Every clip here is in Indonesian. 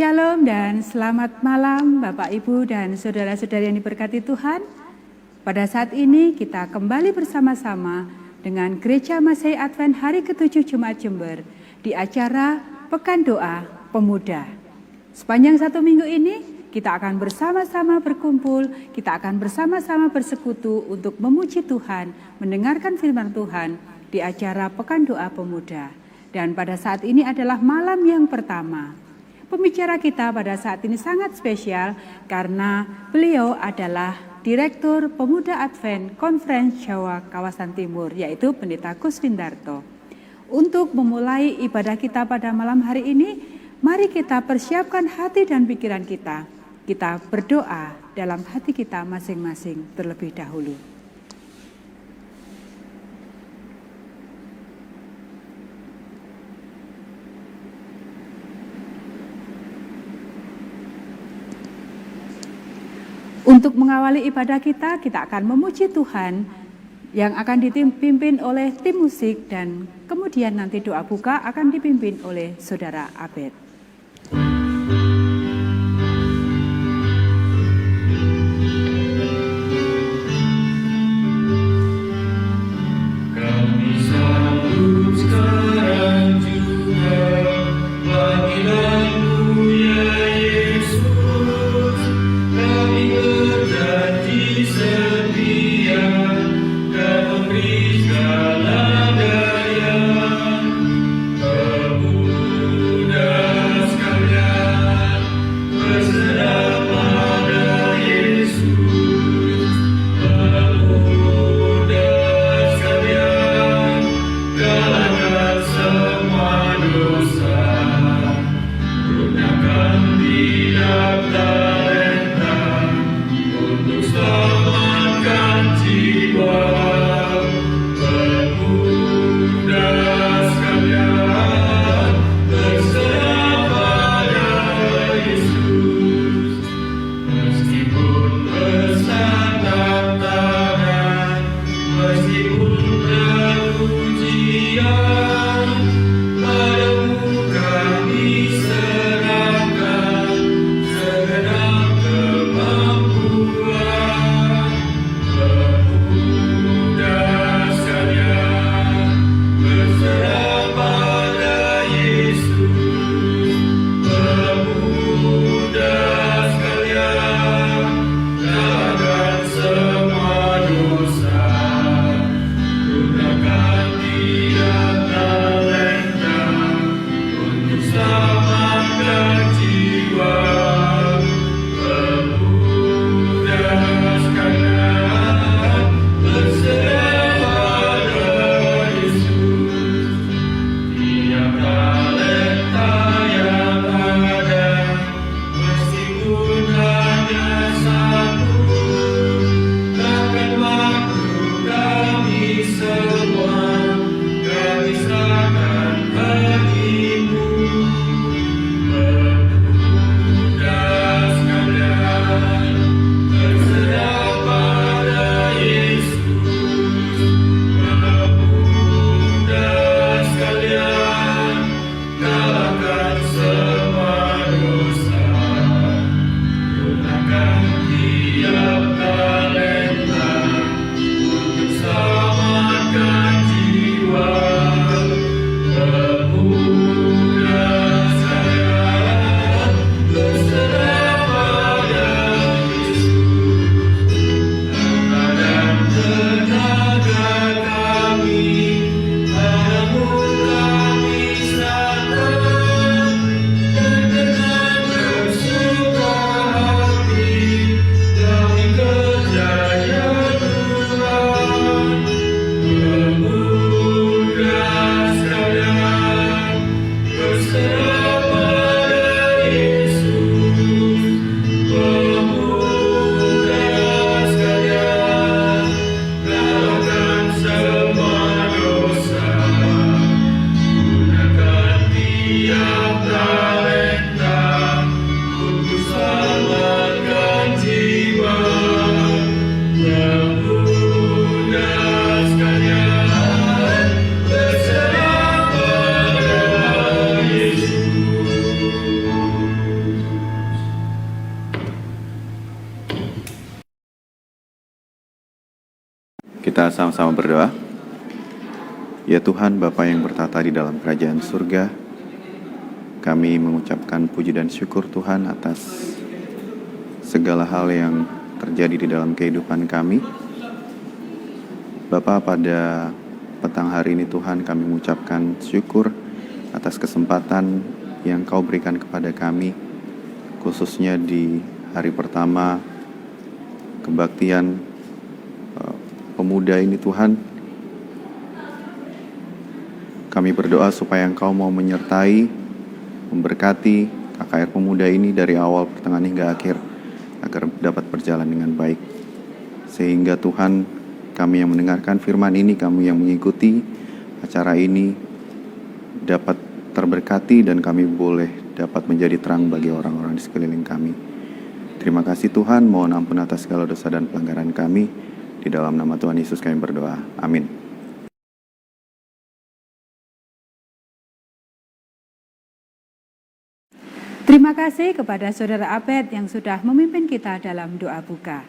Shalom dan selamat malam Bapak Ibu dan saudara-saudari yang diberkati Tuhan. Pada saat ini kita kembali bersama-sama dengan Gereja Masehi Advent hari ke-7 Jumat Jember di acara Pekan Doa Pemuda. Sepanjang satu minggu ini kita akan bersama-sama berkumpul, kita akan bersama-sama bersekutu untuk memuji Tuhan, mendengarkan firman Tuhan di acara Pekan Doa Pemuda. Dan pada saat ini adalah malam yang pertama. Pembicara kita pada saat ini sangat spesial karena beliau adalah Direktur Pemuda Advent Conference Jawa Kawasan Timur, yaitu Pendeta Kus Windarto. Untuk memulai ibadah kita pada malam hari ini, mari kita persiapkan hati dan pikiran kita. Kita berdoa dalam hati kita masing-masing terlebih dahulu. Untuk mengawali ibadah kita akan memuji Tuhan yang akan dipimpin oleh tim musik dan kemudian nanti doa buka akan dipimpin oleh Saudara Abed. Tiap talenta untuk selamatkan Kita sama-sama berdoa. Ya Tuhan, Bapa yang bertata di dalam kerajaan surga, kami mengucapkan puji dan syukur Tuhan atas segala hal yang terjadi di dalam kehidupan kami. Bapa, pada petang hari ini Tuhan, kami mengucapkan syukur atas kesempatan yang Kau berikan kepada kami, khususnya di hari pertama kebaktian pemuda ini Tuhan. Kami berdoa supaya Engkau mau menyertai, memberkati KKR Pemuda ini dari awal, pertengahan hingga akhir, agar dapat berjalan dengan baik. Sehingga Tuhan, kami yang mendengarkan firman ini, kami yang mengikuti acara ini dapat terberkati dan kami boleh dapat menjadi terang bagi orang-orang di sekeliling kami. Terima kasih Tuhan, mohon ampun atas segala dosa dan pelanggaran kami. Di dalam nama Tuhan Yesus kami berdoa. Amin. Terima kasih kepada Saudara Abed yang sudah memimpin kita dalam doa buka.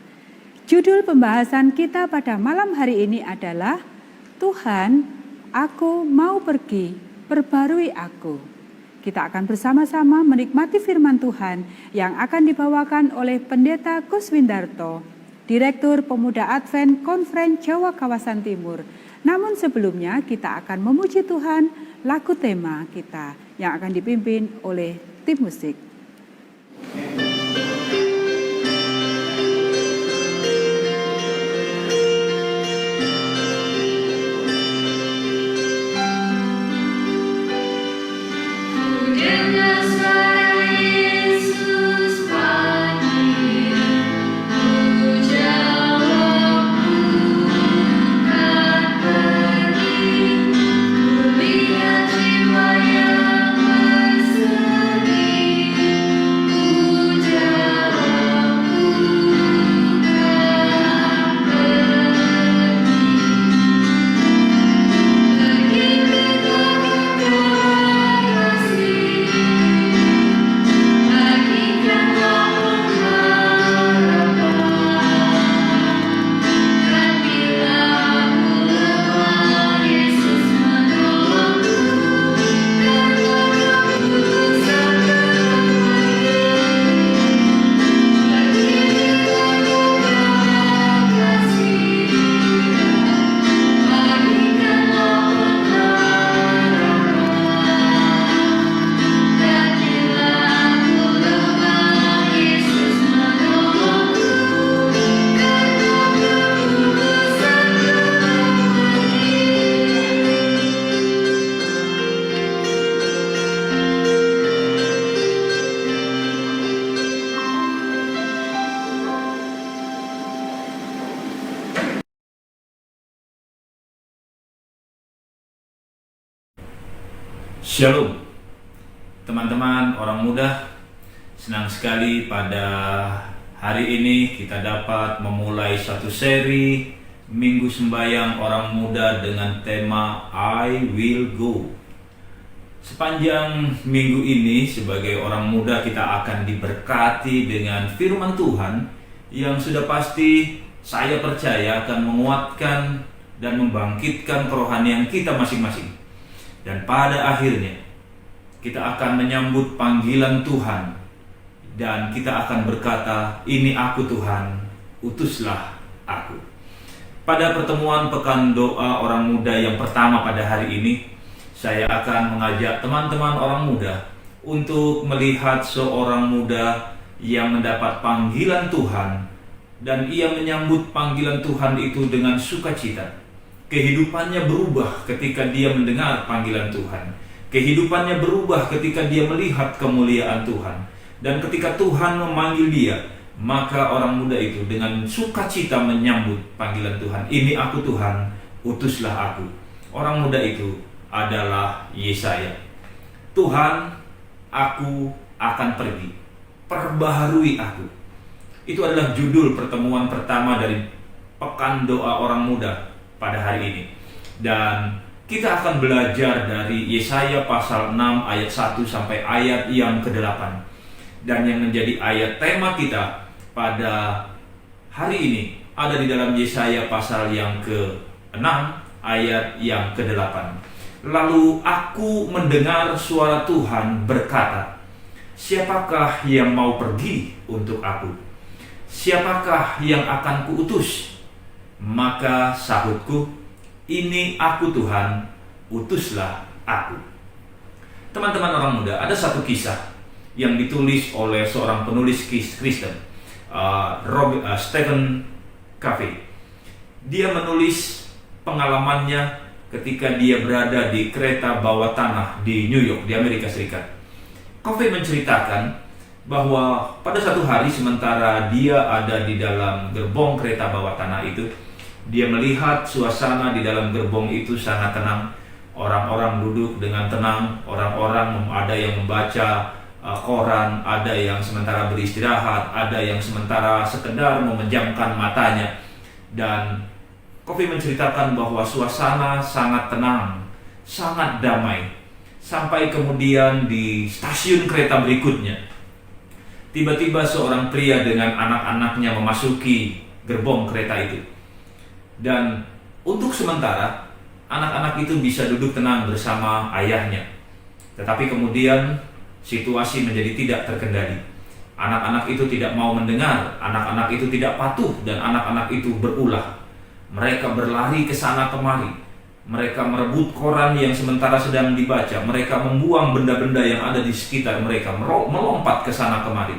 Judul pembahasan kita pada malam hari ini adalah Tuhan, aku mau pergi, perbarui aku. Kita akan bersama-sama menikmati firman Tuhan yang akan dibawakan oleh Pendeta Kuswindarto, Direktur Pemuda Advent Konferensi Jawa Kawasan Timur. Namun sebelumnya kita akan memuji Tuhan lagu tema kita yang akan dipimpin oleh tim musik. Shalom, teman-teman orang muda. Senang sekali pada hari ini kita dapat memulai satu seri Minggu Sembahyang Orang Muda dengan tema I Will Go. Sepanjang minggu ini sebagai orang muda kita akan diberkati dengan firman Tuhan yang sudah pasti saya percaya akan menguatkan dan membangkitkan kerohanian kita masing-masing. Dan pada akhirnya kita akan menyambut panggilan Tuhan dan kita akan berkata, ini aku Tuhan, utuslah aku. Pada pertemuan Pekan Doa Orang Muda yang pertama pada hari ini, saya akan mengajak teman-teman orang muda untuk melihat seorang muda yang mendapat panggilan Tuhan dan ia menyambut panggilan Tuhan itu dengan sukacita. Kehidupannya berubah ketika dia mendengar panggilan Tuhan. Kehidupannya berubah ketika dia melihat kemuliaan Tuhan. Dan ketika Tuhan memanggil dia, maka orang muda itu dengan sukacita menyambut panggilan Tuhan. Ini aku Tuhan, utuslah aku. Orang muda itu adalah Yesaya. Tuhan, aku akan pergi, perbaharui aku. Itu adalah judul pertemuan pertama dari Pekan Doa Orang Muda pada hari ini. Dan kita akan belajar dari Yesaya pasal 6 ayat 1 sampai ayat yang ke-8. Dan yang menjadi ayat tema kita pada hari ini ada di dalam Yesaya pasal yang ke-6 ayat yang ke-8. Lalu aku mendengar suara Tuhan berkata, siapakah yang mau pergi untuk aku? Siapakah yang akan kuutus? Maka sahutku, ini aku Tuhan, utuslah aku. Teman-teman orang muda, ada satu kisah yang ditulis oleh seorang penulis Kristen, Stephen Covey. Dia menulis pengalamannya ketika dia berada di kereta bawah tanah di New York, di Amerika Serikat. Covey menceritakan bahwa pada satu hari sementara dia ada di dalam gerbong kereta bawah tanah itu, dia melihat suasana di dalam gerbong itu sangat tenang. Orang-orang duduk dengan tenang, orang-orang ada yang membaca koran, ada yang sementara beristirahat, ada yang sementara sekedar memejamkan matanya. Dan Covey menceritakan bahwa suasana sangat tenang, sangat damai. Sampai kemudian di stasiun kereta berikutnya, tiba-tiba seorang pria dengan anak-anaknya memasuki gerbong kereta itu. Dan untuk sementara, anak-anak itu bisa duduk tenang bersama ayahnya. Tetapi kemudian situasi menjadi tidak terkendali. Anak-anak itu tidak mau mendengar, anak-anak itu tidak patuh, dan anak-anak itu berulah. Mereka berlari ke sana kemari. Mereka merebut koran yang sementara sedang dibaca. Mereka membuang benda-benda yang ada di sekitar mereka, melompat ke sana kemari,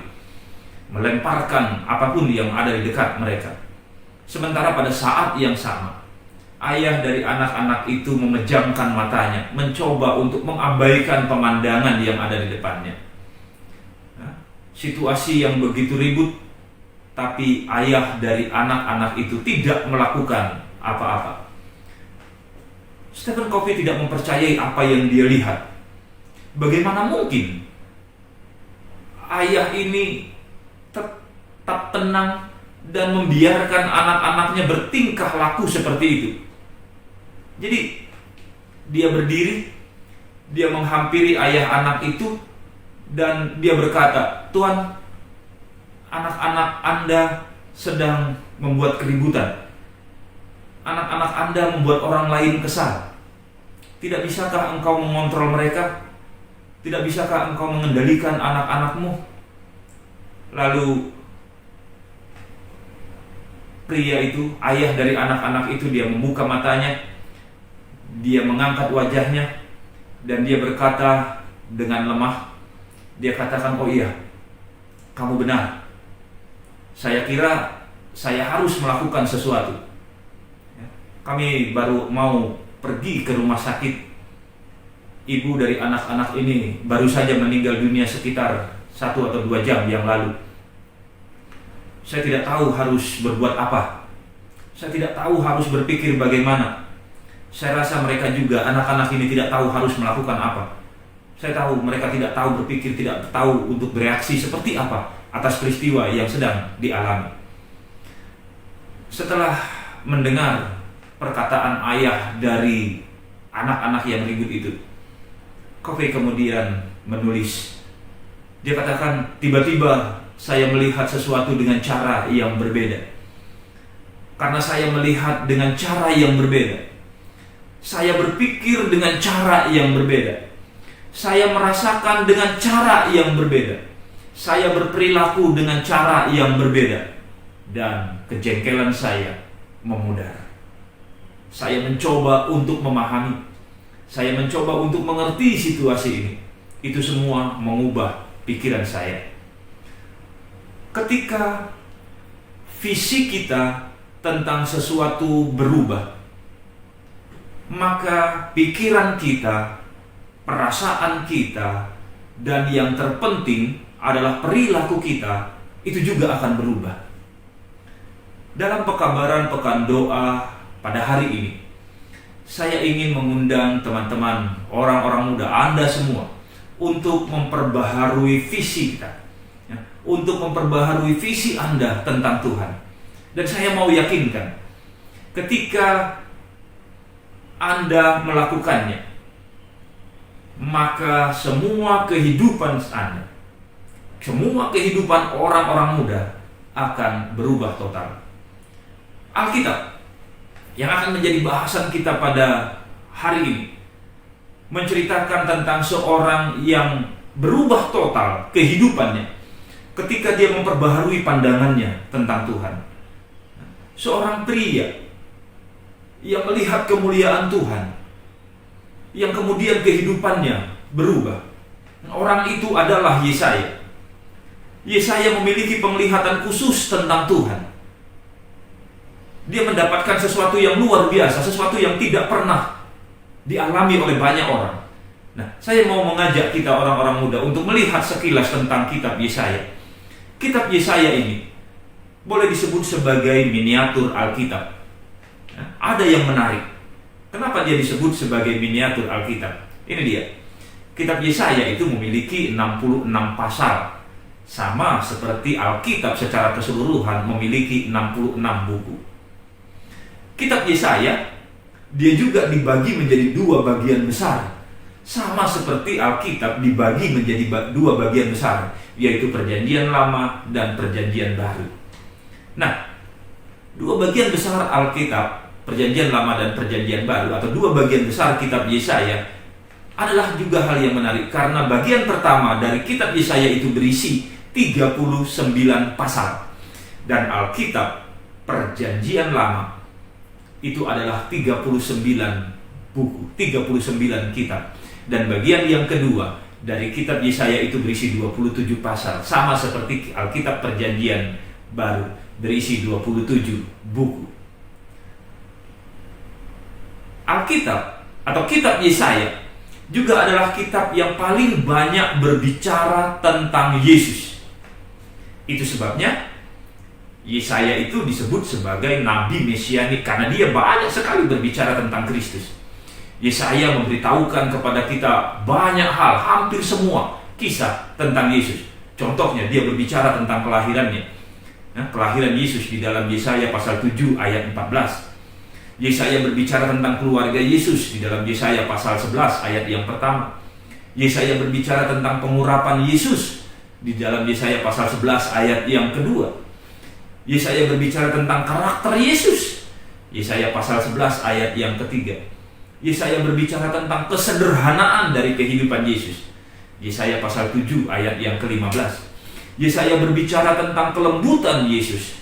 melemparkan apapun yang ada di dekat mereka. Sementara pada saat yang sama, ayah dari anak-anak itu memejamkan matanya, mencoba untuk mengabaikan pemandangan yang ada di depannya. Situasi yang begitu ribut, tapi ayah dari anak-anak itu tidak melakukan apa-apa. Stephen Covey tidak mempercayai apa yang dia lihat. Bagaimana mungkin ayah ini tetap tenang dan membiarkan anak-anaknya bertingkah laku seperti itu? Jadi dia berdiri, dia menghampiri ayah anak itu, dan dia berkata, "Tuan, anak-anak Anda sedang membuat keributan. Anak-anak Anda membuat orang lain kesal. Tidak bisakah engkau mengontrol mereka? Tidak bisakah engkau mengendalikan anak-anakmu?" Lalu pria itu, ayah dari anak-anak itu, dia membuka matanya, dia mengangkat wajahnya, dan dia berkata dengan lemah, dia katakan, "Oh iya, kamu benar. Saya kira saya harus melakukan sesuatu. Kami baru mau pergi ke rumah sakit. Ibu dari anak-anak ini baru saja meninggal dunia sekitar 1 atau 2 jam yang lalu. Saya tidak tahu harus berbuat apa. Saya tidak tahu harus berpikir bagaimana. Saya rasa mereka juga, anak-anak ini, tidak tahu harus melakukan apa. Saya tahu mereka tidak tahu berpikir, tidak tahu untuk bereaksi seperti apa atas peristiwa yang sedang dialami." Setelah mendengar perkataan ayah dari anak-anak yang ribut itu, Covey kemudian menulis. Dia katakan, "Tiba-tiba saya melihat sesuatu dengan cara yang berbeda. Karena saya melihat dengan cara yang berbeda, saya berpikir dengan cara yang berbeda, saya merasakan dengan cara yang berbeda, saya berperilaku dengan cara yang berbeda, dan kejengkelan saya memudar. Saya mencoba untuk memahami, saya mencoba untuk mengerti situasi ini. Itu semua mengubah pikiran saya." Ketika visi kita tentang sesuatu berubah, maka pikiran kita, perasaan kita, dan yang terpenting adalah perilaku kita, itu juga akan berubah. Dalam pekabaran Pekan Doa pada hari ini, saya ingin mengundang teman-teman, orang-orang muda, Anda semua, untuk memperbaharui visi kita, untuk memperbaharui visi Anda tentang Tuhan. Dan saya mau yakinkan, ketika Anda melakukannya, maka semua kehidupan Anda, semua kehidupan orang-orang muda akan berubah total. Alkitab yang akan menjadi bahasan kita pada hari ini menceritakan tentang seorang yang berubah total kehidupannya ketika dia memperbaharui pandangannya tentang Tuhan. Seorang pria yang melihat kemuliaan Tuhan, yang kemudian kehidupannya berubah. Orang itu adalah Yesaya. Yesaya memiliki penglihatan khusus tentang Tuhan. Dia mendapatkan sesuatu yang luar biasa, sesuatu yang tidak pernah dialami oleh banyak orang. Nah, saya mau mengajak kita orang-orang muda untuk melihat sekilas tentang kitab Yesaya. Kitab Yesaya ini boleh disebut sebagai miniatur Alkitab. Nah, ada yang menarik. Kenapa dia disebut sebagai miniatur Alkitab? Ini dia. Kitab Yesaya itu memiliki 66 pasal. Sama seperti Alkitab secara keseluruhan memiliki 66 buku. Kitab Yesaya, dia juga dibagi menjadi dua bagian besar. Sama seperti Alkitab dibagi menjadi dua bagian besar, yaitu Perjanjian Lama dan Perjanjian Baru. Nah, dua bagian besar Alkitab, Perjanjian Lama dan Perjanjian Baru, atau dua bagian besar kitab Yesaya, adalah juga hal yang menarik. Karena bagian pertama dari kitab Yesaya itu berisi 39 pasal. Dan Alkitab Perjanjian Lama itu adalah 39 buku, 39 kitab. Dan bagian yang kedua dari kitab Yesaya itu berisi 27 pasal, sama seperti Alkitab Perjanjian Baru berisi 27 buku. Alkitab atau kitab Yesaya juga adalah kitab yang paling banyak berbicara tentang Yesus. Itu sebabnya Yesaya itu disebut sebagai nabi mesianik karena dia banyak sekali berbicara tentang Kristus. Yesaya memberitahukan kepada kita banyak hal, hampir semua kisah tentang Yesus. Contohnya dia berbicara tentang kelahirannya. Nah, kelahiran Yesus di dalam Yesaya pasal 7 ayat 14. Yesaya berbicara tentang keluarga Yesus di dalam Yesaya pasal 11 ayat yang pertama. Yesaya berbicara tentang pengurapan Yesus di dalam Yesaya pasal 11 ayat yang kedua. Yesaya berbicara tentang karakter Yesus, Yesaya pasal 11 ayat yang ketiga. Yesaya berbicara tentang kesederhanaan dari kehidupan Yesus, Yesaya pasal 7 ayat yang ke-15. Yesaya berbicara tentang kelembutan Yesus,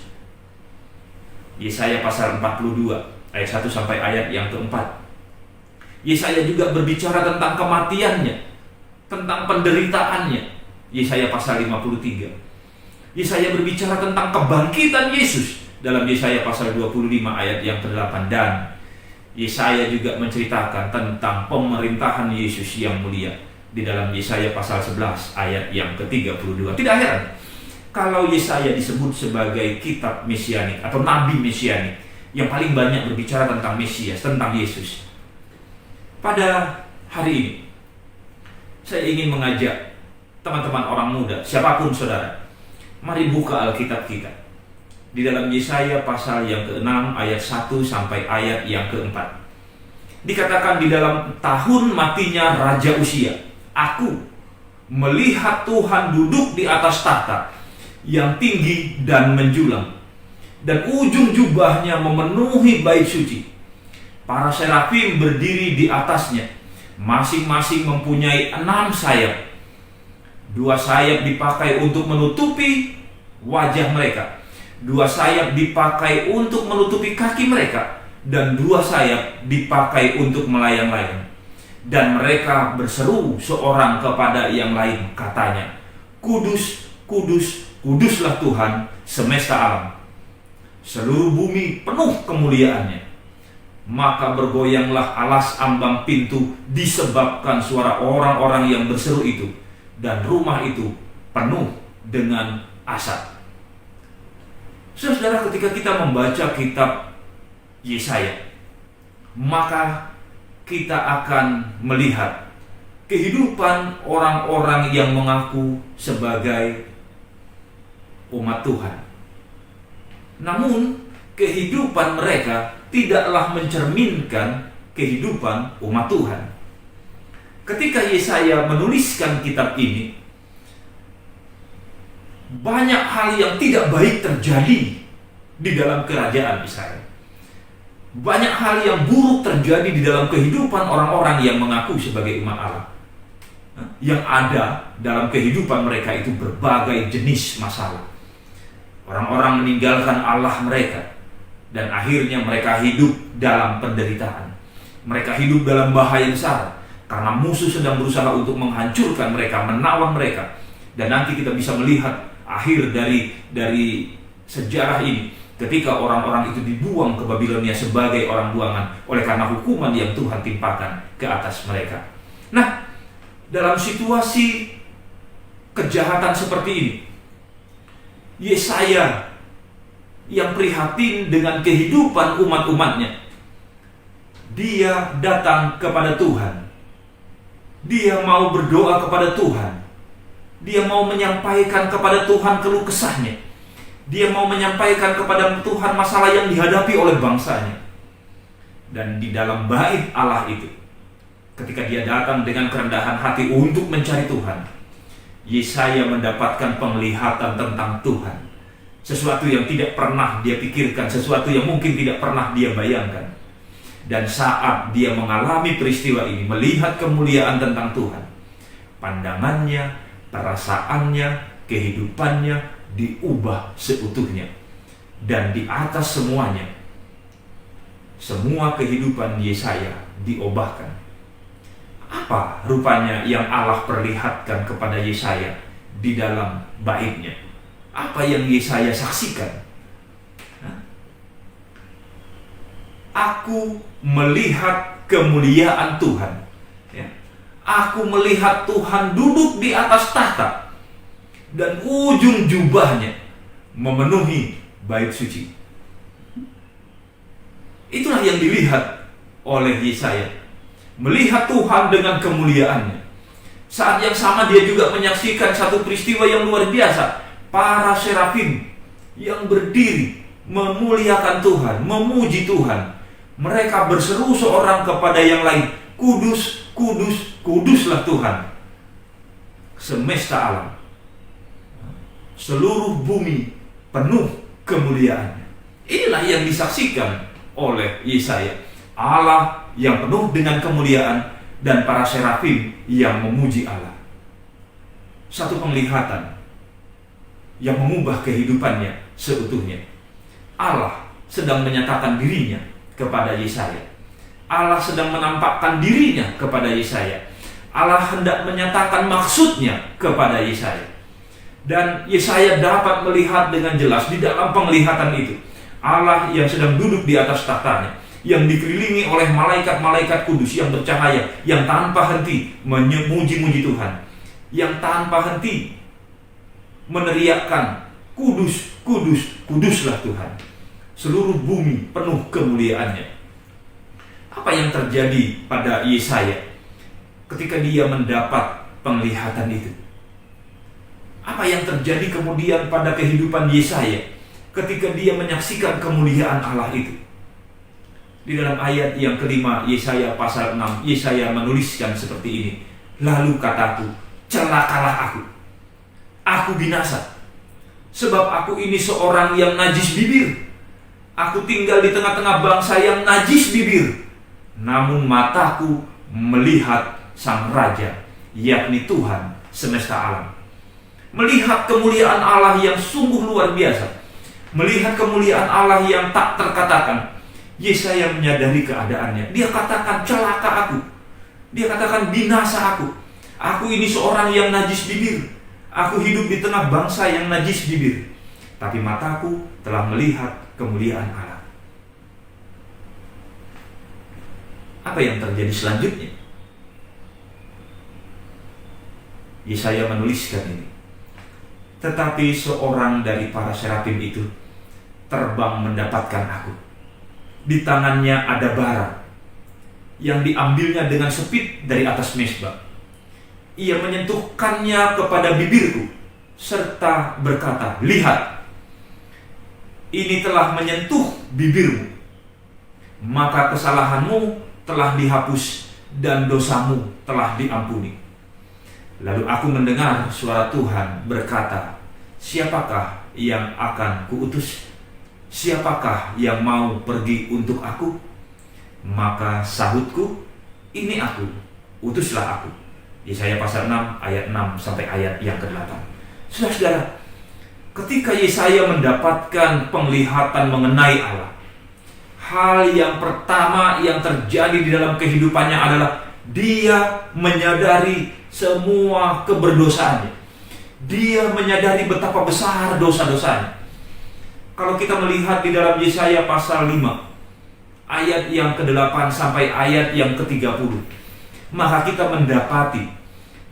Yesaya pasal 42 ayat 1 sampai ayat yang keempat. Yesaya juga berbicara tentang kematiannya, tentang penderitaannya, Yesaya pasal 53. Yesaya berbicara tentang kebangkitan Yesus dalam Yesaya pasal 25 ayat yang ke-8. Dan Yesaya juga menceritakan tentang pemerintahan Yesus yang mulia di dalam Yesaya pasal 11 ayat yang ke-32. Tidak heran kalau Yesaya disebut sebagai kitab mesianik atau nabi mesianik yang paling banyak berbicara tentang Mesias, tentang Yesus. Pada hari ini saya ingin mengajak teman-teman orang muda, siapapun saudara, mari buka Alkitab kita di dalam Yesaya pasal yang ke-6 ayat 1 sampai ayat yang ke-4. Dikatakan di dalam tahun matinya Raja Uzia, aku melihat Tuhan duduk di atas tahta yang tinggi dan menjulang, dan ujung jubahnya memenuhi bait suci. Para serafim berdiri di atasnya, masing-masing mempunyai 6 sayap. 2 sayap dipakai untuk menutupi wajah mereka, 2 sayap dipakai untuk menutupi kaki mereka, dan 2 sayap dipakai untuk melayang-layang. Dan mereka berseru seorang kepada yang lain, katanya, Kudus, kudus, kuduslah Tuhan semesta alam. Seluruh bumi penuh kemuliaannya. Maka bergoyanglah alas ambang pintu disebabkan suara orang-orang yang berseru itu, dan rumah itu penuh dengan asap. Saudara, ketika kita membaca kitab Yesaya, maka kita akan melihat kehidupan orang-orang yang mengaku sebagai umat Tuhan. Namun kehidupan mereka tidaklah mencerminkan kehidupan umat Tuhan. Ketika Yesaya menuliskan kitab ini, banyak hal yang tidak baik terjadi di dalam kerajaan Israel. Banyak hal yang buruk terjadi di dalam kehidupan orang-orang yang mengaku sebagai umat Allah. Yang ada dalam kehidupan mereka itu berbagai jenis masalah. Orang-orang meninggalkan Allah mereka, dan akhirnya mereka hidup dalam penderitaan. Mereka hidup dalam bahaya besar karena musuh sedang berusaha untuk menghancurkan mereka, menawan mereka. Dan nanti kita bisa melihat akhir dari sejarah ini, ketika orang-orang itu dibuang ke Babilonia sebagai orang buangan oleh karena hukuman yang Tuhan timpakan ke atas mereka. Nah, dalam situasi kejahatan seperti ini, Yesaya yang prihatin dengan kehidupan umat-umatnya, dia datang kepada Tuhan. Dia mau berdoa kepada Tuhan. Dia mau menyampaikan kepada Tuhan keluh kesahnya. Dia mau menyampaikan kepada Tuhan masalah yang dihadapi oleh bangsanya. Dan di dalam bait Allah itu, ketika dia datang dengan kerendahan hati untuk mencari Tuhan, Yesaya mendapatkan penglihatan tentang Tuhan. Sesuatu yang tidak pernah dia pikirkan, sesuatu yang mungkin tidak pernah dia bayangkan. Dan saat dia mengalami peristiwa ini, melihat kemuliaan tentang Tuhan, pandangannya, perasaannya, kehidupannya diubah seutuhnya. Dan di atas semuanya, semua kehidupan Yesaya diubahkan. Apa rupanya yang Allah perlihatkan kepada Yesaya di dalam baitnya? Apa yang Yesaya saksikan? Aku melihat kemuliaan Tuhan. Aku melihat Tuhan duduk di atas tahta, dan ujung jubahnya memenuhi bait suci. Itulah yang dilihat oleh Yesaya. Melihat Tuhan dengan kemuliaannya. Saat yang sama dia juga menyaksikan satu peristiwa yang luar biasa. Para serafim yang berdiri memuliakan Tuhan, memuji Tuhan. Mereka berseru seorang kepada yang lain, kudus, kudus, kuduslah Tuhan semesta alam. Seluruh bumi penuh kemuliaannya. Inilah yang disaksikan oleh Yesaya. Allah yang penuh dengan kemuliaan dan para serafim yang memuji Allah. Satu penglihatan yang mengubah kehidupannya seutuhnya. Allah sedang menyatakan dirinya kepada Yesaya. Allah sedang menampakkan dirinya kepada Yesaya. Allah hendak menyatakan maksudnya kepada Yesaya. Dan Yesaya dapat melihat dengan jelas di dalam penglihatan itu Allah yang sedang duduk di atas tahtanya, yang dikelilingi oleh malaikat-malaikat kudus yang bercahaya, yang tanpa henti memuji-muji Tuhan, yang tanpa henti meneriakkan, kudus, kudus, kuduslah Tuhan. Seluruh bumi penuh kemuliaannya. Apa yang terjadi pada Yesaya ketika dia mendapat penglihatan itu? Apa yang terjadi kemudian pada kehidupan Yesaya ketika dia menyaksikan kemuliaan Allah itu? Di dalam ayat yang kelima Yesaya pasal 6, Yesaya menuliskan seperti ini. Lalu kataku, celakalah aku binasa, sebab aku ini seorang yang najis bibir. Aku tinggal di tengah-tengah bangsa yang najis bibir. Namun mataku melihat Sang Raja, yakni Tuhan semesta alam. Melihat kemuliaan Allah yang sungguh luar biasa, melihat kemuliaan Allah yang tak terkatakan. Yesaya menyadari keadaannya. Dia katakan celaka aku. Dia katakan binasa aku. Aku ini seorang yang najis bibir. Aku hidup di tengah bangsa yang najis bibir. Tapi mataku telah melihat kemuliaan Allah. Apa yang terjadi selanjutnya? Yesaya menuliskan ini. Tetapi seorang dari para serafim itu terbang mendapatkan aku. Di tangannya ada bara yang diambilnya dengan sepit dari atas mezbah. Ia menyentuhkannya kepada bibirku serta berkata, lihat, ini telah menyentuh bibirmu, maka kesalahanmu telah dihapus dan dosamu telah diampuni. Lalu aku mendengar suara Tuhan berkata, siapakah yang akan kuutus? siapakah yang mau pergi untuk aku? Maka sahutku, ini aku, utuslah aku. Yesaya pasal 6 ayat 6 sampai ayat yang ke-8. Saudara-saudara, ketika Yesaya mendapatkan penglihatan mengenai Allah, hal yang pertama yang terjadi di dalam kehidupannya adalah dia menyadari semua keberdosaannya. Dia menyadari betapa besar dosa-dosanya. Kalau kita melihat di dalam Yesaya pasal 5 ayat yang ke-8 sampai ayat yang ke-30, maka kita mendapati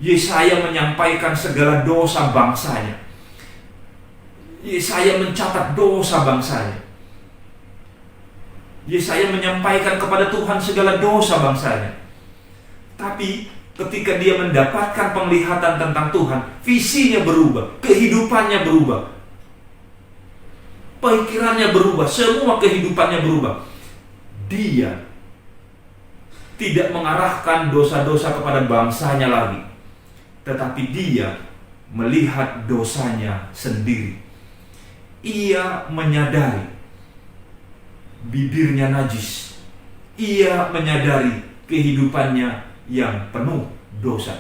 Yesaya menyampaikan segala dosa bangsanya. Yesaya mencatat dosa bangsanya. Yesaya menyampaikan kepada Tuhan segala dosa bangsanya. Tapi ketika dia mendapatkan penglihatan tentang Tuhan, visinya berubah, kehidupannya berubah, pikirannya berubah, semua kehidupannya berubah. Dia tidak mengarahkan dosa-dosa kepada bangsanya lagi, tetapi dia melihat dosanya sendiri. Ia menyadari bibirnya najis. Ia menyadari kehidupannya yang penuh dosa.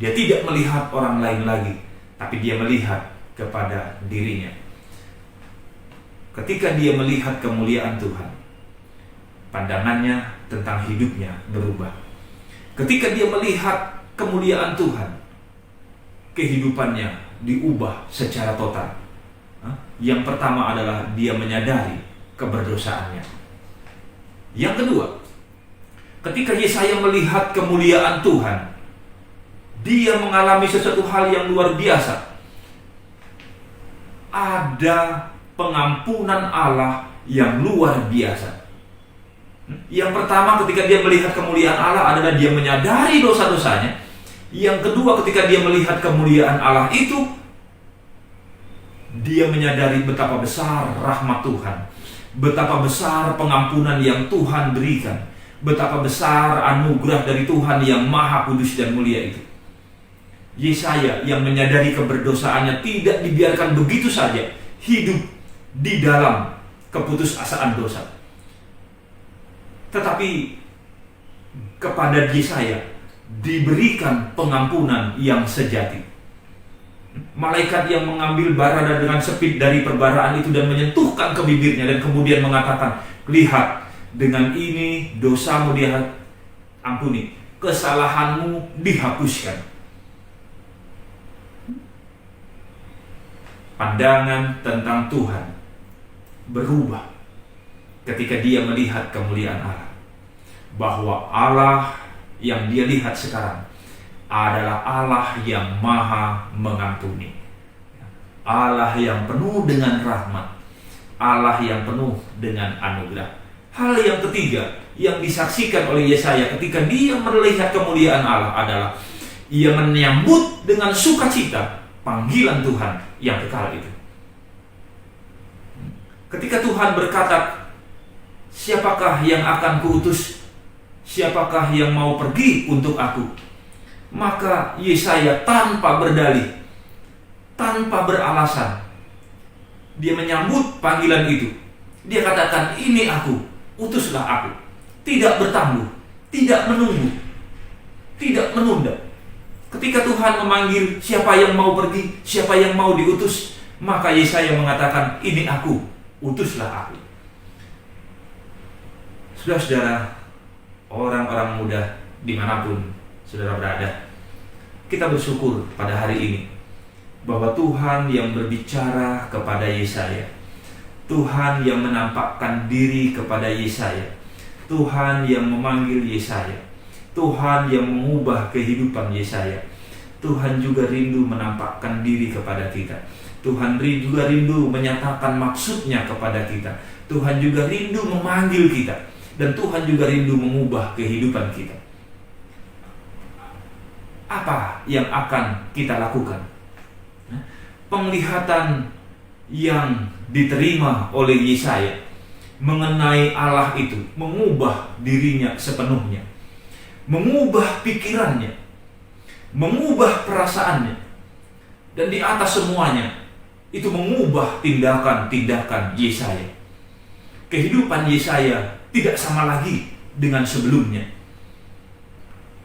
Dia tidak melihat orang lain lagi, tapi dia melihat kepada dirinya. Ketika dia melihat kemuliaan Tuhan, pandangannya tentang hidupnya berubah. Ketika dia melihat kemuliaan Tuhan, kehidupannya diubah secara total. Yang pertama adalah dia menyadari keberdosaannya. Yang kedua, ketika Yesaya melihat kemuliaan Tuhan, dia mengalami sesuatu hal yang luar biasa. Ada pengampunan Allah yang luar biasa. Yang pertama, ketika dia melihat kemuliaan Allah adalah dia menyadari dosa-dosanya. Yang kedua, ketika dia melihat kemuliaan Allah itu, dia menyadari betapa besar rahmat Tuhan, betapa besar pengampunan yang Tuhan berikan, betapa besar anugerah dari Tuhan yang maha kudus dan mulia itu. Yesaya yang menyadari keberdosaannya tidak dibiarkan begitu saja hidup di dalam keputusasaan dosa, tetapi kepada Yesaya diberikan pengampunan yang sejati. Malaikat yang mengambil bara dengan sepit dari perbaraan itu dan menyentuhkan ke bibirnya dan kemudian mengatakan, lihat, dengan ini dosamu dia ampuni, kesalahanmu dihapuskan. Pandangan tentang Tuhan berubah ketika dia melihat kemuliaan Allah, bahwa Allah yang dia lihat sekarang adalah Allah yang maha mengampuni, Allah yang penuh dengan rahmat, Allah yang penuh dengan anugerah. Hal yang ketiga yang disaksikan oleh Yesaya ketika dia melihat kemuliaan Allah adalah ia menyambut dengan sukacita panggilan Tuhan yang kekal itu. Ketika Tuhan berkata, siapakah yang akan kuutus? Siapakah yang mau pergi untuk aku? Maka Yesaya tanpa berdalih, tanpa beralasan, dia menyambut panggilan itu. Dia katakan, ini aku, utuslah aku. Tidak bertangguh, tidak menunggu, tidak menunda. Ketika Tuhan memanggil siapa yang mau pergi, siapa yang mau diutus, maka Yesaya mengatakan, ini aku, utuslah aku. Saudara-saudara, orang-orang muda dimanapun saudara berada, kita bersyukur pada hari ini bahwa Tuhan yang berbicara kepada Yesaya, Tuhan yang menampakkan diri kepada Yesaya, Tuhan yang memanggil Yesaya, Tuhan yang mengubah kehidupan Yesaya. Tuhan juga rindu menampakkan diri kepada kita. Tuhan juga rindu menyatakan maksudnya kepada kita. Tuhan juga rindu memanggil kita, dan Tuhan juga rindu mengubah kehidupan kita. Apa yang akan kita lakukan? Penglihatan yang diterima oleh Yesaya mengenai Allah itu mengubah dirinya sepenuhnya, mengubah pikirannya, mengubah perasaannya, dan di atas semuanya itu mengubah tindakan-tindakan Yesaya. Kehidupan Yesaya tidak sama lagi dengan sebelumnya.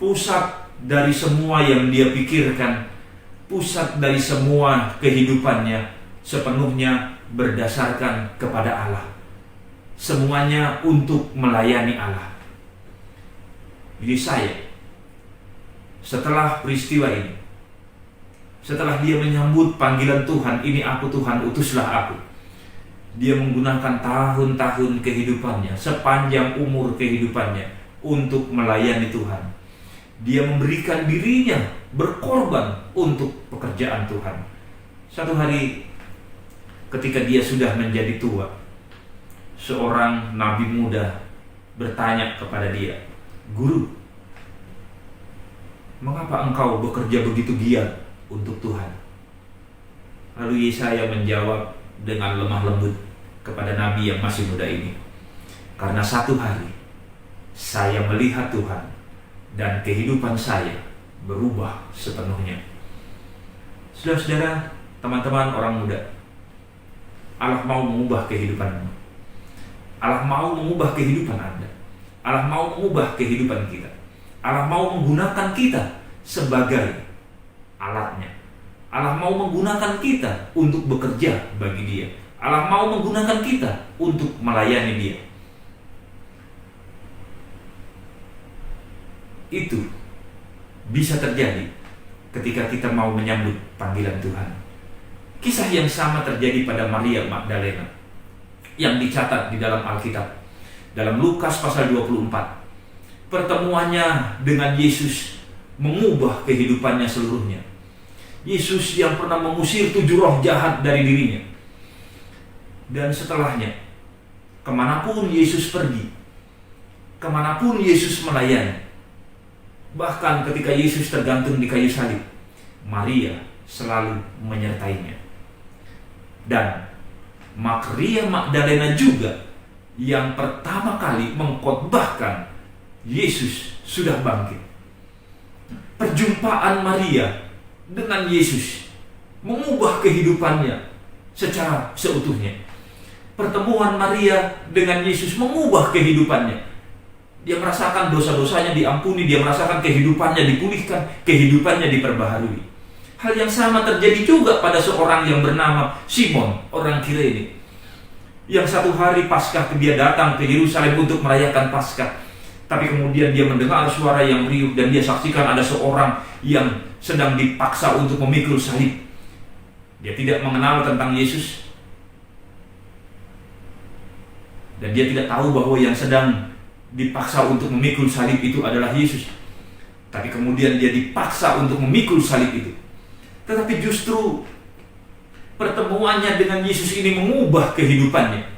Pusat dari semua yang dia pikirkan, pusat dari semua kehidupannya sepenuhnya berdasarkan kepada Allah. Semuanya untuk melayani Allah. Yesaya, setelah peristiwa ini, setelah dia menyambut panggilan Tuhan, "Ini aku Tuhan, utuslah aku." Dia menggunakan tahun-tahun kehidupannya, sepanjang umur kehidupannya untuk melayani Tuhan. Dia memberikan dirinya, berkorban untuk pekerjaan Tuhan. Satu hari ketika dia sudah menjadi tua, seorang nabi muda bertanya kepada dia, "Guru, mengapa engkau bekerja begitu giat untuk Tuhan?" Lalu Yesaya menjawab dengan lemah lembut kepada nabi yang masih muda ini, "Karena satu hari saya melihat Tuhan dan kehidupan saya berubah sepenuhnya." Saudara-saudara, teman-teman orang muda, Allah mau mengubah kehidupanmu. Allah mau mengubah kehidupan Anda. Allah mau mengubah kehidupan kita. Allah mau menggunakan kita sebagai alatnya. Allah mau menggunakan kita untuk bekerja bagi Dia. Allah mau menggunakan kita untuk melayani Dia. Itu bisa terjadi ketika kita mau menyambut panggilan Tuhan. Kisah yang sama terjadi pada Maria Magdalena yang dicatat di dalam Alkitab. Dalam Lukas pasal 24, pertemuannya dengan Yesus mengubah kehidupannya seluruhnya. Yesus yang pernah mengusir 7 roh jahat dari dirinya. Dan setelahnya, kemanapun Yesus pergi, kemanapun Yesus melayani, bahkan ketika Yesus tergantung di kayu salib, Maria selalu menyertainya. Dan Maria Magdalena juga yang pertama kali mengkhotbahkan Yesus sudah bangkit. Perjumpaan Maria dengan Yesus mengubah kehidupannya secara seutuhnya. Pertemuan Maria dengan Yesus mengubah kehidupannya. Dia merasakan dosa-dosanya diampuni, dia merasakan kehidupannya dipulihkan, kehidupannya diperbaharui. Hal yang sama terjadi juga pada seorang yang bernama Simon, orang Kirene, yang satu hari Paskah dia datang ke Yerusalem untuk merayakan Paskah. Tapi kemudian dia mendengar suara yang riuh dan dia saksikan ada seorang yang sedang dipaksa untuk memikul salib. Dia tidak mengenal tentang Yesus, dan dia tidak tahu bahwa yang sedang dipaksa untuk memikul salib itu adalah Yesus. Tapi kemudian dia dipaksa untuk memikul salib itu. Tetapi justru pertemuannya dengan Yesus ini mengubah kehidupannya.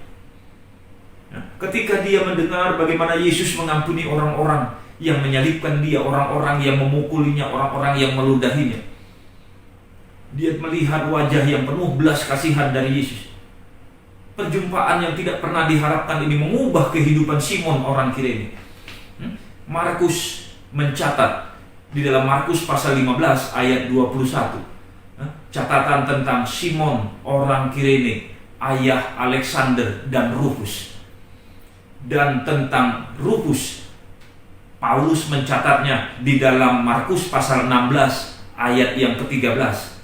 Ketika dia mendengar bagaimana Yesus mengampuni orang-orang yang menyalibkan dia, orang-orang yang memukulinya, orang-orang yang meludahinya, dia melihat wajah yang penuh belas kasihan dari Yesus. Perjumpaan yang tidak pernah diharapkan ini mengubah kehidupan Simon orang Kirene. Markus mencatat di dalam Markus pasal 15 ayat 21, catatan tentang Simon orang Kirene, ayah Alexander dan Rufus. Dan tentang Rufus, Paulus mencatatnya di dalam Markus pasal 16 ayat yang ke-13.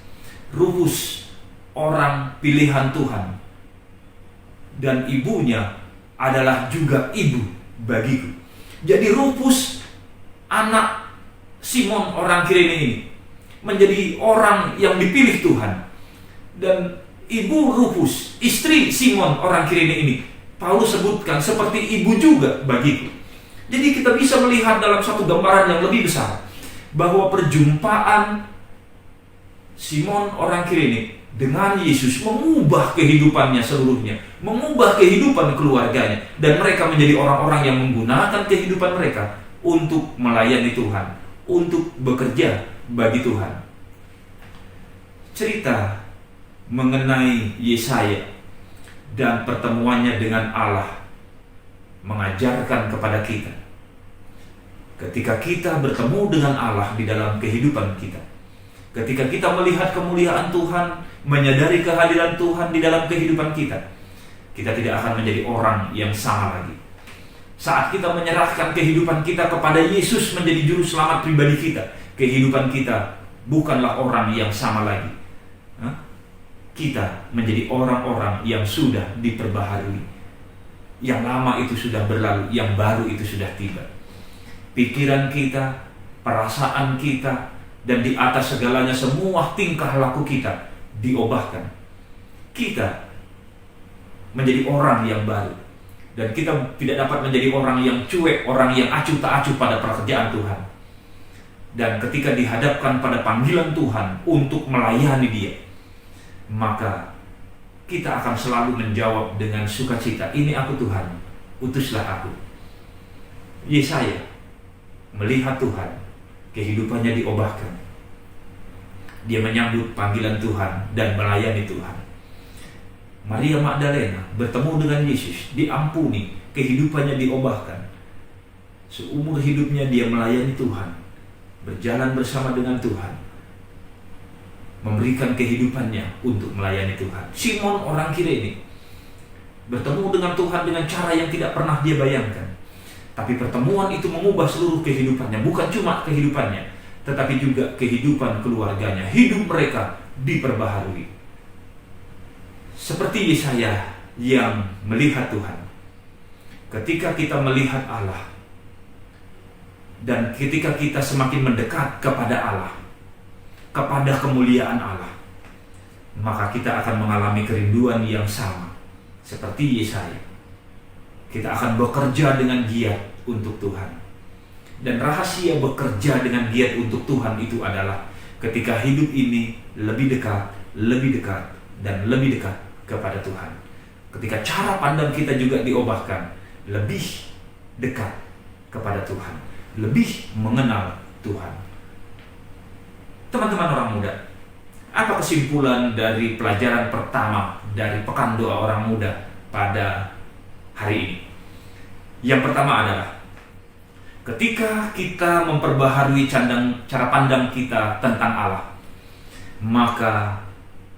Rufus orang pilihan Tuhan, dan ibunya adalah juga ibu bagiku. Jadi Rufus, anak Simon orang Kirene ini, menjadi orang yang dipilih Tuhan. Dan ibu Rufus, istri Simon orang Kirene ini, Paulus sebutkan seperti ibu juga bagiku. Jadi kita bisa melihat dalam satu gambaran yang lebih besar bahwa perjumpaan Simon orang Kirene dengan Yesus mengubah kehidupannya seluruhnya, mengubah kehidupan keluarganya, dan mereka menjadi orang-orang yang menggunakan kehidupan mereka untuk melayani Tuhan, untuk bekerja bagi Tuhan. Cerita mengenai Yesaya dan pertemuannya dengan Allah mengajarkan kepada kita, ketika kita bertemu dengan Allah di dalam kehidupan kita, Ketika kita melihat kemuliaan Tuhan, menyadari kehadiran Tuhan di dalam kehidupan kita, kita tidak akan menjadi orang yang sama lagi. Saat kita menyerahkan kehidupan kita kepada Yesus menjadi juru selamat pribadi kita, kehidupan kita bukanlah orang yang sama lagi. Kita menjadi orang-orang yang sudah diperbaharui. Yang lama itu sudah berlalu, yang baru itu sudah tiba. Pikiran kita, perasaan kita, dan di atas segalanya semua tingkah laku kita diubahkan. Kita menjadi orang yang baru. Dan kita tidak dapat menjadi orang yang cuek, orang yang acuh tak acuh pada pekerjaan Tuhan. Dan ketika dihadapkan pada panggilan Tuhan untuk melayani Dia, maka kita akan selalu menjawab dengan sukacita, "Ini aku Tuhan, utuslah aku." Yesaya melihat Tuhan, kehidupannya diubahkan. Dia menyambut panggilan Tuhan dan melayani Tuhan. Maria Magdalena bertemu dengan Yesus, diampuni, kehidupannya diubahkan. Seumur hidupnya dia melayani Tuhan, berjalan bersama dengan Tuhan, memberikan kehidupannya untuk melayani Tuhan. Simon orang Kirene bertemu dengan Tuhan dengan cara yang tidak pernah dia bayangkan. Tapi pertemuan itu mengubah seluruh kehidupannya, bukan cuma kehidupannya, tetapi juga kehidupan keluarganya. Hidup mereka diperbaharui. Seperti Yesaya yang melihat Tuhan. Ketika kita melihat Allah, dan ketika kita semakin mendekat kepada Allah, kepada kemuliaan Allah, maka kita akan mengalami kerinduan yang sama seperti Yesaya. Kita akan bekerja dengan giat untuk Tuhan. Dan rahasia bekerja dengan giat untuk Tuhan itu adalah ketika hidup ini lebih dekat, dan lebih dekat kepada Tuhan. Ketika cara pandang kita juga diubahkan, lebih dekat kepada Tuhan, lebih mengenal Tuhan. Teman-teman orang muda, apa kesimpulan dari pelajaran pertama dari Pekan Doa Orang Muda pada hari ini? Yang pertama adalah ketika kita memperbaharui cara pandang kita tentang Allah, maka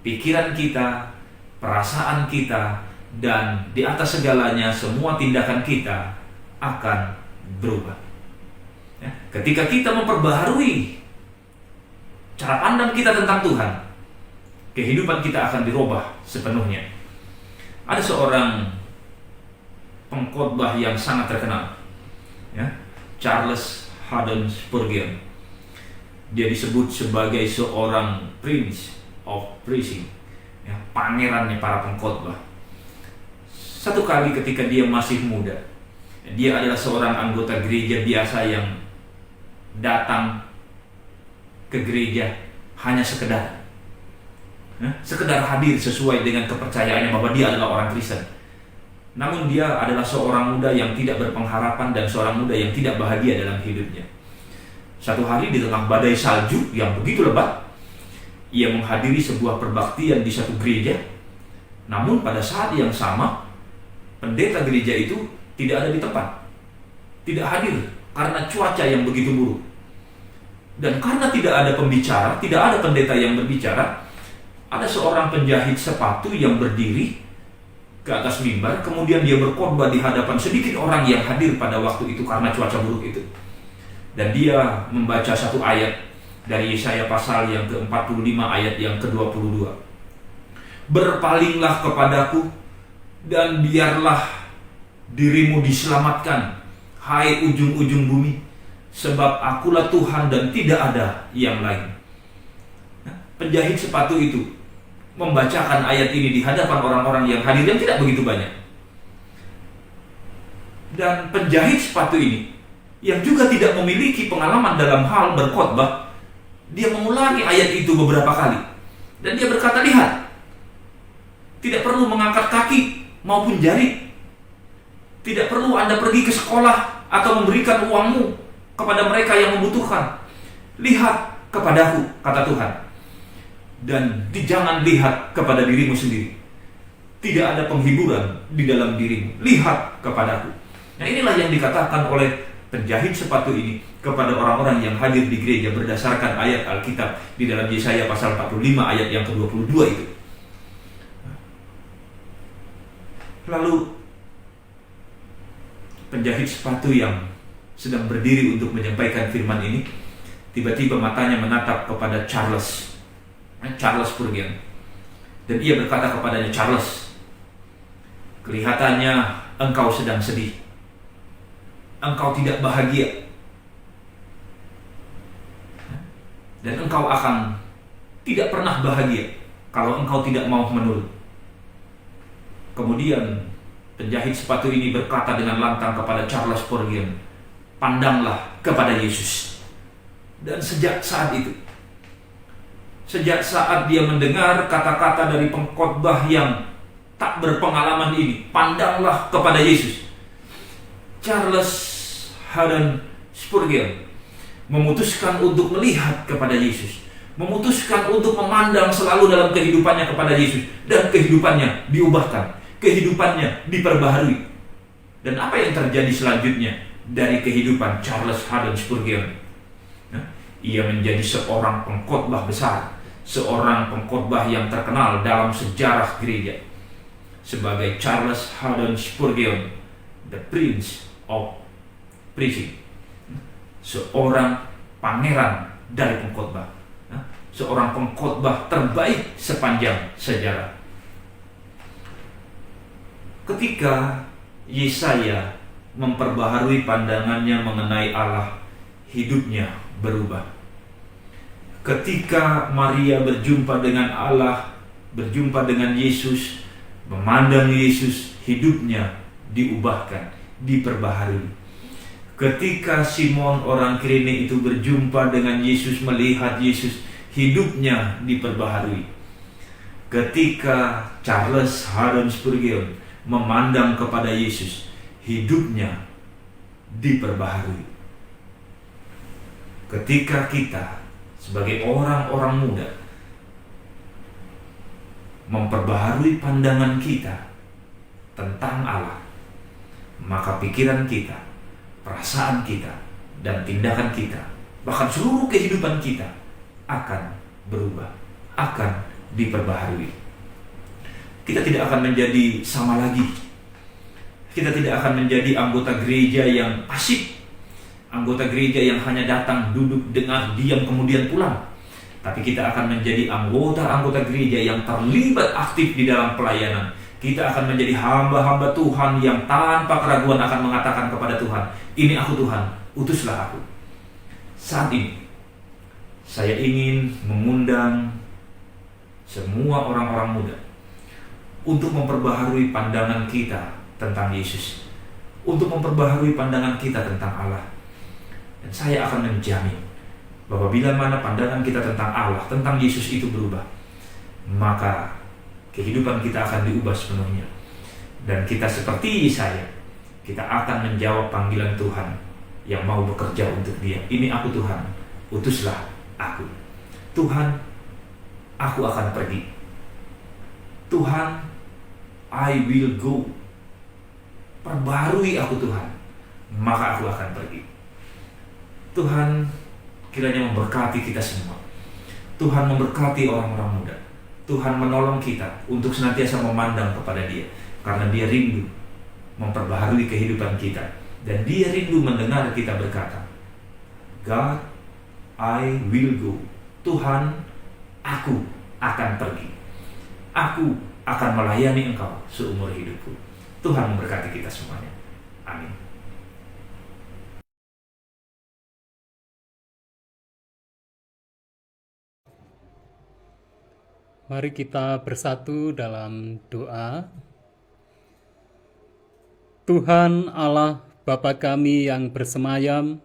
pikiran kita, perasaan kita, dan di atas segalanya semua tindakan kita akan berubah. Ketika kita memperbaharui cara pandang kita tentang Tuhan, kehidupan kita akan dirubah sepenuhnya. Ada seorang pengkhotbah yang sangat terkenal, Charles Haddon Spurgeon. Dia disebut sebagai seorang Prince of Preaching, pangerannya para pengkhotbah. Satu kali ketika dia masih muda, dia adalah seorang anggota gereja biasa yang datang ke gereja hanya sekedar hadir sesuai dengan kepercayaannya bahwa dia adalah orang Kristen. Namun dia adalah seorang muda yang tidak berpengharapan dan seorang muda yang tidak bahagia dalam hidupnya. Satu hari di tengah badai salju yang begitu lebat, ia menghadiri sebuah perbaktian di satu gereja. Namun pada saat yang sama, pendeta gereja itu tidak ada di tempat, tidak hadir karena cuaca yang begitu buruk. Dan karena tidak ada pembicara, tidak ada pendeta yang berbicara, ada seorang penjahit sepatu yang berdiri ke atas mimbar, kemudian dia berkhotbah di hadapan sedikit orang yang hadir pada waktu itu karena cuaca buruk itu. Dan dia membaca satu ayat dari Yesaya pasal yang ke-45 ayat yang ke-22. "Berpalinglah kepadaku dan biarlah dirimu diselamatkan, hai ujung-ujung bumi, sebab akulah Tuhan dan tidak ada yang lain." Penjahit sepatu itu membacakan ayat ini di hadapan orang-orang yang hadir yang tidak begitu banyak. Dan penjahit sepatu ini yang juga tidak memiliki pengalaman dalam hal berkhotbah, dia mengulangi ayat itu beberapa kali. Dan dia berkata, "Lihat, tidak perlu mengangkat kaki maupun jari. Tidak perlu Anda pergi ke sekolah atau memberikan uangmu kepada mereka yang membutuhkan. Lihat kepadaku," kata Tuhan. "Dan jangan lihat kepada dirimu sendiri. Tidak ada penghiburan di dalam dirimu. Lihat kepadaku." Nah, inilah yang dikatakan oleh penjahit sepatu ini kepada orang-orang yang hadir di gereja berdasarkan ayat Alkitab di dalam Yesaya pasal 45 ayat yang ke-22 itu. Lalu penjahit sepatu yang sedang berdiri untuk menyampaikan firman ini, tiba-tiba matanya menatap kepada Charles Spurgeon, dan ia berkata kepadanya, "Charles, kelihatannya engkau sedang sedih. Engkau tidak bahagia. Dan engkau akan tidak pernah bahagia kalau engkau tidak mau menurut." Kemudian penjahit sepatu ini berkata dengan lantang kepada Charles Spurgeon, "Pandanglah kepada Yesus." Dan sejak saat dia mendengar kata-kata dari pengkhotbah yang tak berpengalaman ini, "Pandanglah kepada Yesus," Charles Haddon Spurgeon memutuskan untuk melihat kepada Yesus, memutuskan untuk memandang selalu dalam kehidupannya kepada Yesus, dan kehidupannya diubahkan, kehidupannya diperbaharui. Dan apa yang terjadi selanjutnya dari kehidupan Charles Haddon Spurgeon? Ia menjadi seorang pengkhotbah besar, seorang pengkhotbah yang terkenal dalam sejarah gereja sebagai Charles Haddon Spurgeon, the Prince of Preaching, seorang pangeran dari pengkhotbah, seorang pengkhotbah terbaik sepanjang sejarah. Ketika Yesaya memperbaharui pandangannya mengenai Allah, hidupnya berubah. Ketika Maria berjumpa dengan Allah, berjumpa dengan Yesus, memandang Yesus, hidupnya diubahkan, diperbaharui. Ketika Simon orang Kirene itu berjumpa dengan Yesus, melihat Yesus, hidupnya diperbaharui. Ketika Charles Haddon Spurgeon memandang kepada Yesus, hidupnya diperbaharui. Ketika kita sebagai orang-orang muda memperbaharui pandangan kita tentang Allah, maka pikiran kita, perasaan kita, dan tindakan kita, bahkan seluruh kehidupan kita akan berubah, akan diperbaharui. Kita tidak akan menjadi sama lagi. Kita tidak akan menjadi anggota gereja yang pasif, anggota gereja yang hanya datang, duduk, dengar, diam, kemudian pulang. Tapi kita akan menjadi anggota-anggota gereja yang terlibat aktif di dalam pelayanan. Kita akan menjadi hamba-hamba Tuhan yang tanpa keraguan akan mengatakan kepada Tuhan, "Ini aku Tuhan, utuslah aku." Saat ini saya ingin mengundang semua orang-orang muda untuk memperbaharui pandangan kita tentang Yesus, untuk memperbaharui pandangan kita tentang Allah. Dan saya akan menjamin bahwa bila mana pandangan kita tentang Allah, tentang Yesus itu berubah, maka kehidupan kita akan diubah sepenuhnya. Dan kita seperti saya, kita akan menjawab panggilan Tuhan yang mau bekerja untuk Dia. "Ini aku Tuhan, utuslah aku." Tuhan, aku akan pergi. Tuhan, I will go. Perbarui aku Tuhan, maka aku akan pergi. Tuhan kiranya memberkati kita semua. Tuhan memberkati orang-orang muda. Tuhan menolong kita untuk senantiasa memandang kepada Dia, karena Dia rindu memperbaharui kehidupan kita, dan Dia rindu mendengar kita berkata, "God, I will go." Tuhan, aku akan pergi. Aku akan melayani Engkau seumur hidupku. Tuhan memberkati kita semuanya. Amin. Mari kita bersatu dalam doa. Tuhan Allah Bapa kami yang bersemayam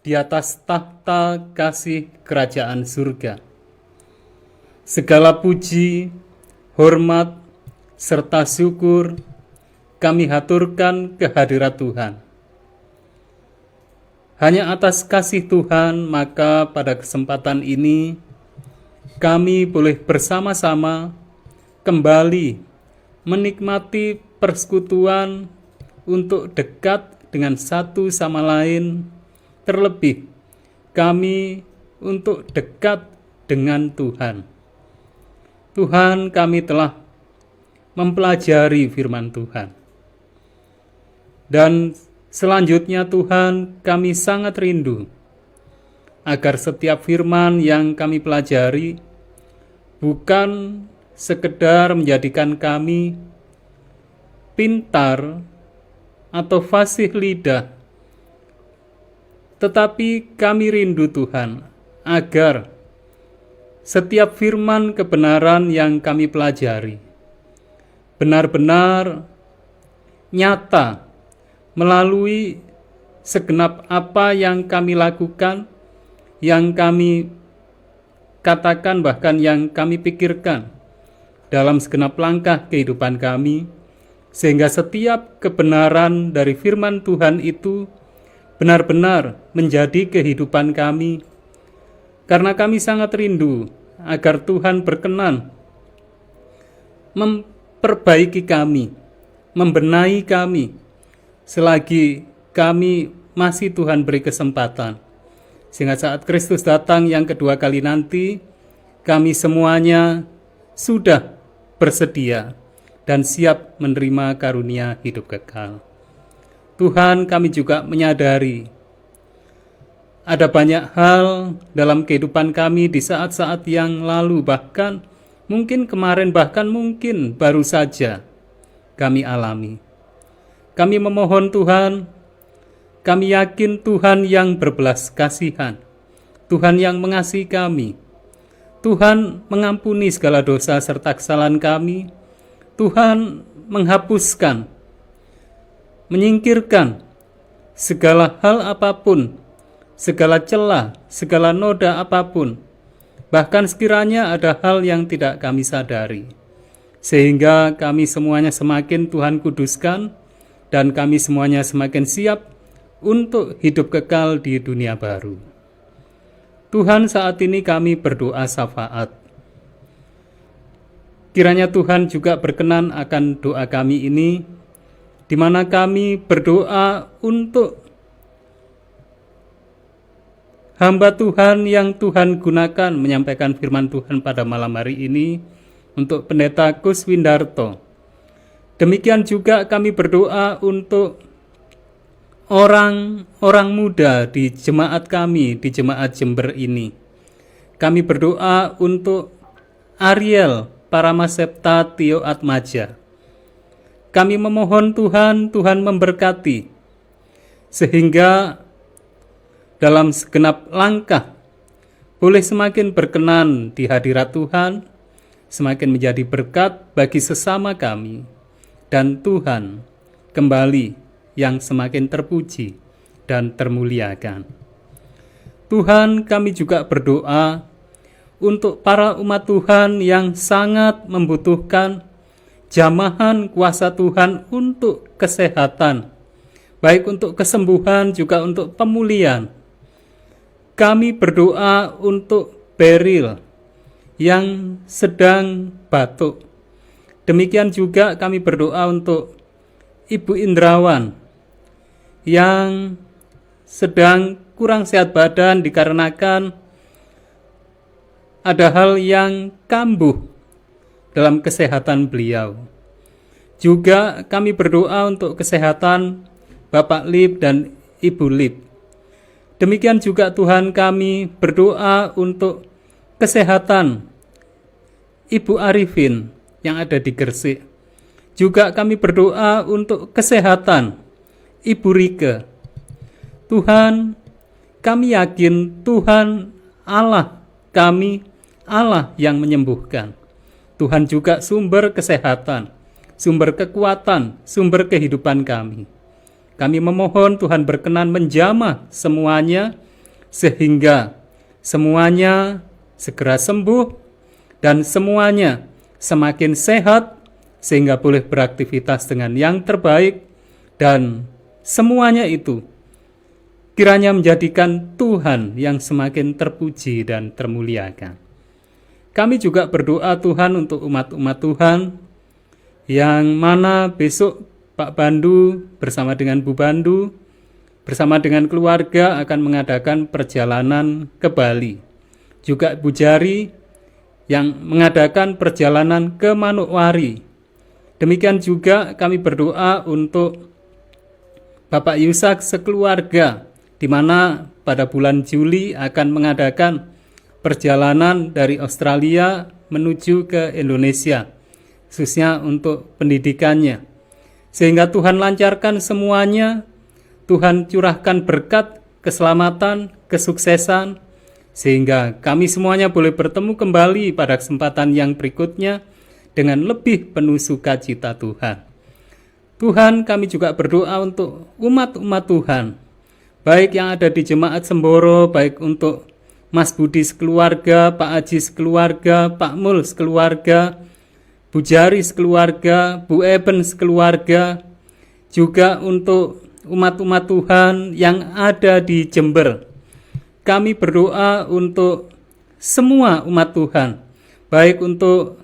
di atas tahta kasih kerajaan surga, segala puji, hormat, serta syukur kami haturkan kehadirat Tuhan. Hanya atas kasih Tuhan, maka pada kesempatan ini kami boleh bersama-sama kembali menikmati persekutuan untuk dekat dengan satu sama lain, terlebih kami untuk dekat dengan Tuhan. Tuhan, kami telah mempelajari firman Tuhan. Dan selanjutnya Tuhan, kami sangat rindu agar setiap firman yang kami pelajari bukan sekedar menjadikan kami pintar atau fasih lidah, tetapi kami rindu Tuhan agar setiap firman kebenaran yang kami pelajari benar-benar nyata melalui segenap apa yang kami lakukan, yang kami katakan, bahkan yang kami pikirkan dalam segenap langkah kehidupan kami, sehingga setiap kebenaran dari firman Tuhan itu benar-benar menjadi kehidupan kami, karena kami sangat rindu agar Tuhan berkenan memperbaiki kami, membenahi kami, selagi kami masih Tuhan beri kesempatan, sehingga saat Kristus datang yang kedua kali nanti, kami semuanya sudah bersedia dan siap menerima karunia hidup kekal. Tuhan, kami juga menyadari ada banyak hal dalam kehidupan kami di saat-saat yang lalu, bahkan mungkin kemarin, bahkan mungkin baru saja kami alami. Kami memohon Tuhan, kami yakin Tuhan yang berbelas kasihan, Tuhan yang mengasihi kami, Tuhan mengampuni segala dosa serta kesalahan kami, Tuhan menghapuskan, menyingkirkan segala hal apapun, segala celah, segala noda apapun, bahkan sekiranya ada hal yang tidak kami sadari, sehingga kami semuanya semakin Tuhan kuduskan, dan kami semuanya semakin siap untuk hidup kekal di dunia baru. Tuhan, saat ini kami berdoa syafaat. Kiranya Tuhan juga berkenan akan doa kami ini, di mana kami berdoa untuk hamba Tuhan yang Tuhan gunakan menyampaikan firman Tuhan pada malam hari ini, untuk Pendeta Kus Windarto. Demikian juga kami berdoa untuk orang muda di jemaat kami, di jemaat Jember ini. Kami berdoa untuk Ariel Paramasepta Tio Atmaja. Kami memohon Tuhan memberkati, sehingga dalam segenap langkah boleh semakin berkenan di hadirat Tuhan, semakin menjadi berkat bagi sesama kami, dan Tuhan kembali yang semakin terpuji dan termuliakan. Tuhan, kami juga berdoa untuk para umat Tuhan yang sangat membutuhkan jamahan kuasa Tuhan untuk kesehatan, baik untuk kesembuhan juga untuk pemulihan. Kami berdoa untuk Beril yang sedang batuk. Demikian juga kami berdoa untuk Ibu Indrawan yang sedang kurang sehat badan dikarenakan ada hal yang kambuh dalam kesehatan beliau. Juga kami berdoa untuk kesehatan Bapak Lip dan Ibu Lip. Demikian juga Tuhan, kami berdoa untuk kesehatan Ibu Arifin yang ada di Gresik. Juga kami berdoa untuk kesehatan Ibu Rike. Tuhan, kami yakin Tuhan Allah kami, Allah yang menyembuhkan. Tuhan juga sumber kesehatan, sumber kekuatan, sumber kehidupan kami. Kami memohon Tuhan berkenan menjamah semuanya, sehingga semuanya segera sembuh dan semuanya semakin sehat, sehingga boleh beraktivitas dengan yang terbaik, dan semuanya itu kiranya menjadikan Tuhan yang semakin terpuji dan termuliakan. Kami juga berdoa Tuhan untuk umat-umat Tuhan yang mana besok Pak Bandu bersama dengan Bu Bandu, bersama dengan keluarga akan mengadakan perjalanan ke Bali. Juga Bu Jari yang mengadakan perjalanan ke Manokwari. Demikian juga kami berdoa untuk Bapak Yusak sekeluarga, di mana pada bulan Juli akan mengadakan perjalanan dari Australia menuju ke Indonesia, khususnya untuk pendidikannya. Sehingga Tuhan lancarkan semuanya, Tuhan curahkan berkat, keselamatan, kesuksesan, sehingga kami semuanya boleh bertemu kembali pada kesempatan yang berikutnya dengan lebih penuh sukacita Tuhan. Tuhan, kami juga berdoa untuk umat-umat Tuhan, baik yang ada di Jemaat Semboro, baik untuk Mas Budi sekeluarga, Pak Aji sekeluarga, Pak Mul sekeluarga, Bu Jari sekeluarga, Bu Eben sekeluarga, juga untuk umat-umat Tuhan yang ada di Jember. Kami berdoa untuk semua umat Tuhan, baik untuk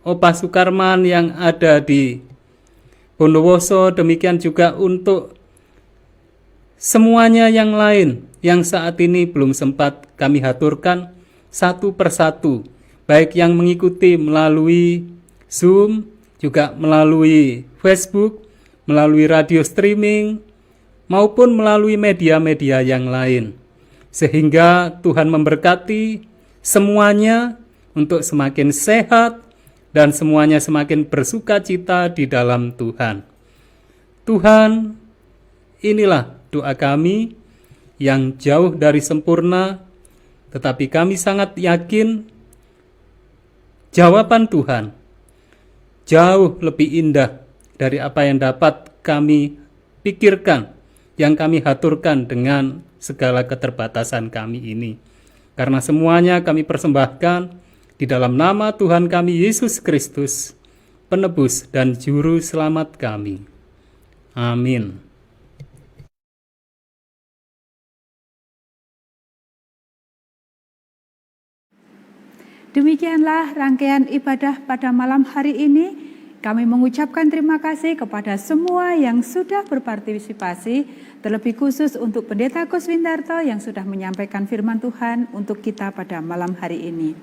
Opa Sukarman yang ada di Bondowoso, demikian juga untuk semuanya yang lain yang saat ini belum sempat kami haturkan satu persatu, baik yang mengikuti melalui Zoom, juga melalui Facebook, melalui radio streaming, maupun melalui media-media yang lain. Sehingga Tuhan memberkati semuanya untuk semakin sehat dan semuanya semakin bersukacita di dalam Tuhan. Tuhan, inilah doa kami yang jauh dari sempurna, tetapi kami sangat yakin jawaban Tuhan jauh lebih indah dari apa yang dapat kami pikirkan, yang kami haturkan dengan segala keterbatasan kami ini. Karena semuanya kami persembahkan di dalam nama Tuhan kami Yesus Kristus, penebus dan juru selamat kami. Amin. Demikianlah rangkaian ibadah pada malam hari ini. Kami mengucapkan terima kasih kepada semua yang sudah berpartisipasi, terlebih khusus untuk Pendeta Kuswindarto yang sudah menyampaikan firman Tuhan untuk kita pada malam hari ini.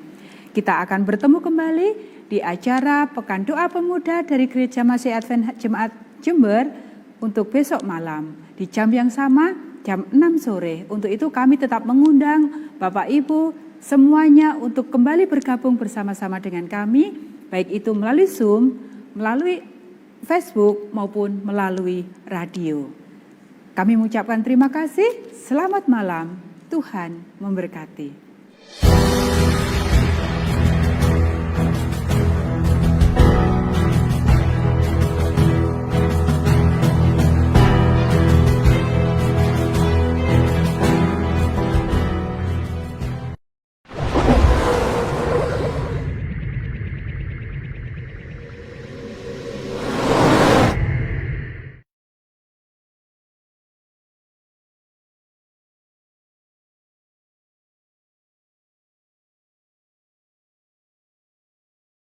Kita akan bertemu kembali di acara Pekan Doa Pemuda dari Gereja Masih Advent Jemaat Jember untuk besok malam di jam yang sama, jam 6 sore. Untuk itu kami tetap mengundang Bapak Ibu semuanya untuk kembali bergabung bersama-sama dengan kami, baik itu melalui Zoom, melalui Facebook, maupun melalui radio. Kami mengucapkan terima kasih, selamat malam, Tuhan memberkati.